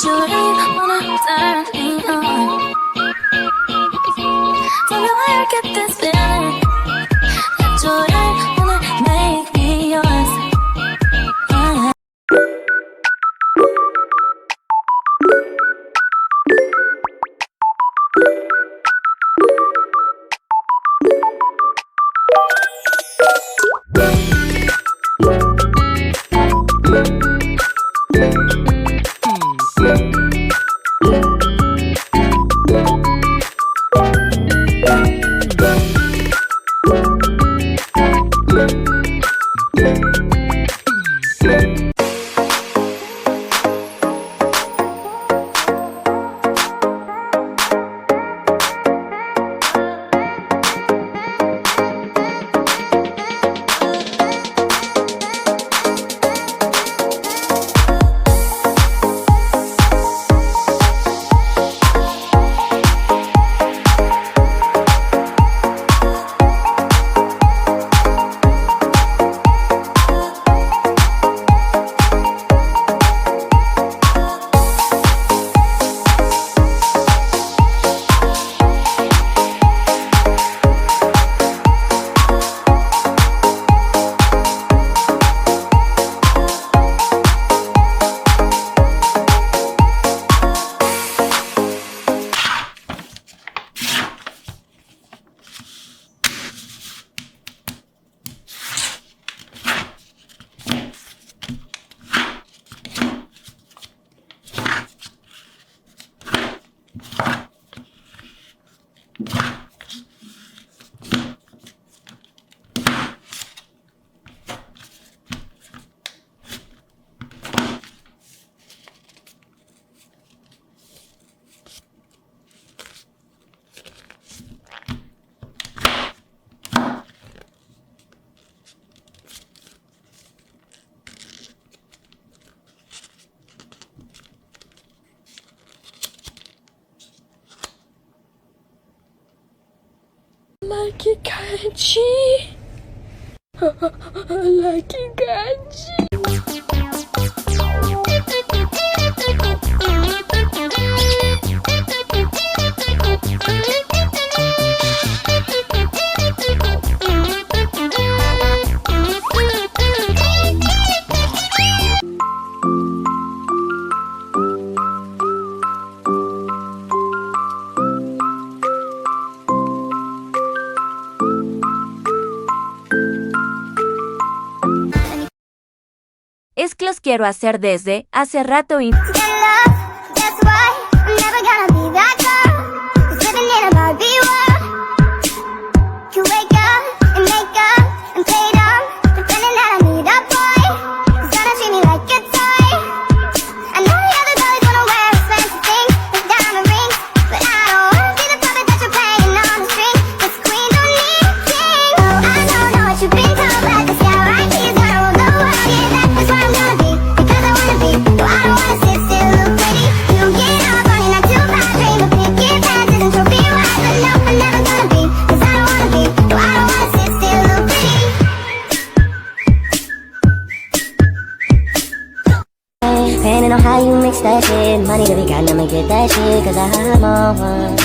you really wanna turn me on. Tell me where you get this feeling that you really wanna make me yours. Like it kanji. Like it kanji. Es que los quiero hacer desde hace rato y... Depending on how you mix that shit, money to be got, I'ma get that shit, cause I'm on one.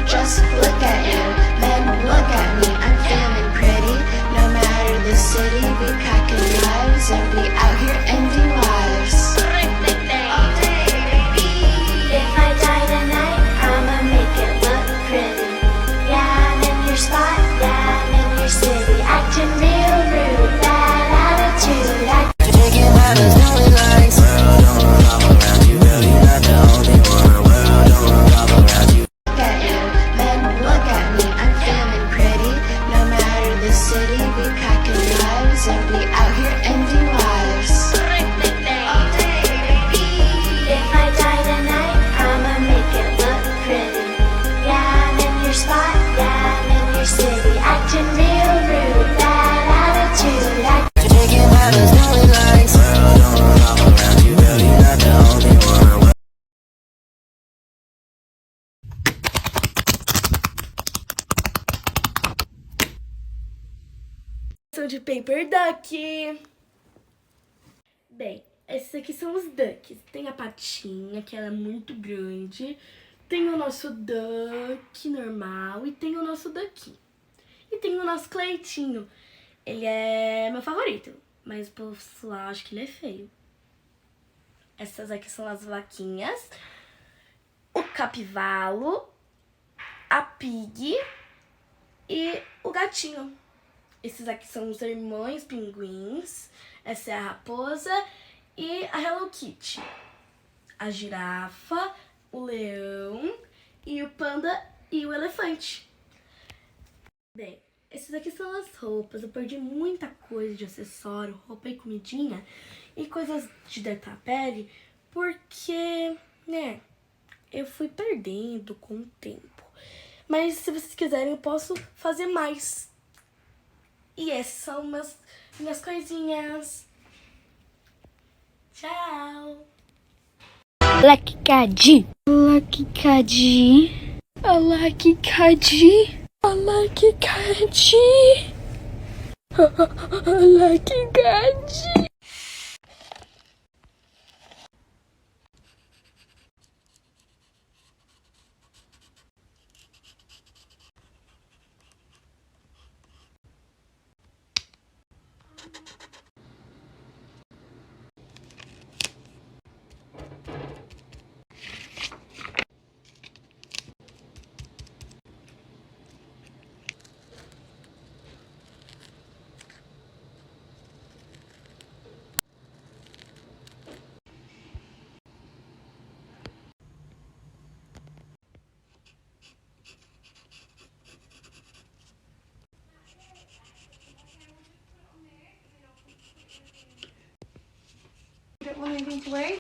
Just look at you, then look at me, I'm feeling pretty. No matter the city, we packing lives, and we out here ending lives. If I die tonight, I'ma make it look pretty. Yeah, I'm in your spot, yeah, I'm in your city, acting real rude, bad attitude, De Paper Duck. Bem, Esses aqui são os ducks. Tem a patinha, que ela é muito grande. Tem o nosso duck normal e tem o nosso duck. E tem o nosso Cleitinho. Ele é meu favorito, mas o pessoal acha que ele é feio. Essas aqui são as vaquinhas. O capivalo, a pig e o gatinho. Esses aqui são os irmãos pinguins. Essa é a raposa e a Hello Kitty. A girafa, o leão e o panda e o elefante. Bem, esses aqui são as roupas. Eu perdi muita coisa de acessório, roupa e comidinha e coisas de deitar a pele porque, né, eu fui perdendo com o tempo. Mas se vocês quiserem eu posso fazer mais. E essas são minhas coisinhas. Tchau! Lucky Cadi. Lucky Cadi. A Lucky Cadi. A Lucky Cadi. A Lucky Cadi. Don't want anything to wear?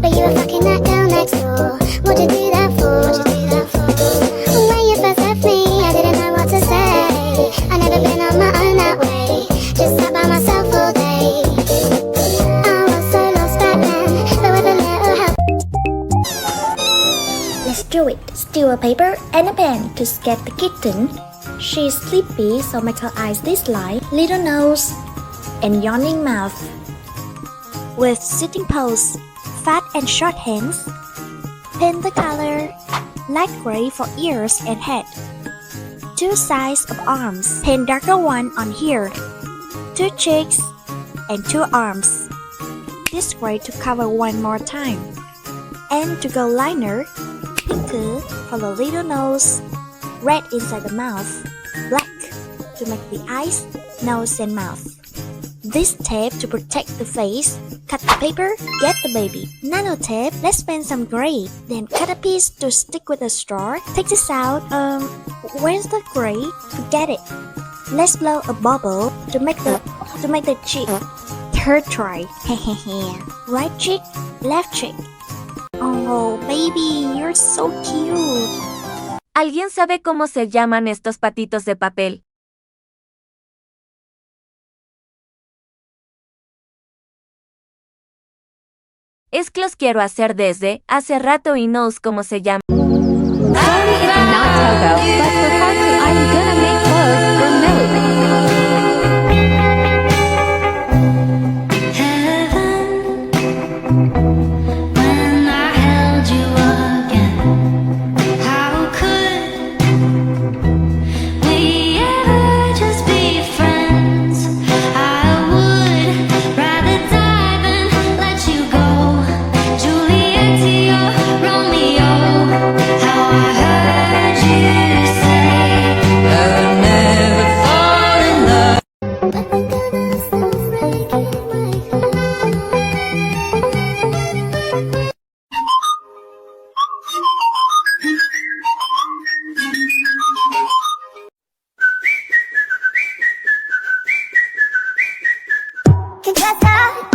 but you were fucking that girl next door. What'd you do that for? What'd you do that for? When you first left me, I didn't know what to say. I never been on my own that way. Just sat by myself all day. I was so lost back then, but with a little help. Let's do it. Steal a paper and a pen to sketch the kitten. She's sleepy, so make her eyes this light, little nose, and yawning mouth. With sitting pose, fat and short hands. Paint the color light gray for ears and head. 2 sides of arms. Paint darker one on here. 2 cheeks and 2 arms. This gray to cover one more time. And to go liner, pinker for the little nose, red inside the mouth, black to make the eyes, nose and mouth. This tape to protect the face. Cut the paper, get the baby. Nano tape, let's paint some gray. Then cut a piece to stick with a straw. Take this out. Where's the gray? Forget it. Let's blow a bubble to make the cheek. Third try. Right cheek, left cheek. Oh, baby, you're so cute. ¿Alguien sabe cómo se llaman estos patitos de papel? Es que los quiero hacer desde hace rato y no sé cómo se llama. Sorry if not Togo, but for part 2 I'm gonna make clothes for milk. Heaven, when I held you again, how could we ever just be friends? I would rather die than let you go. Juliet to your Romeo, how I heard you say I'll never fall in love. But think of us as breaking my Can trust her.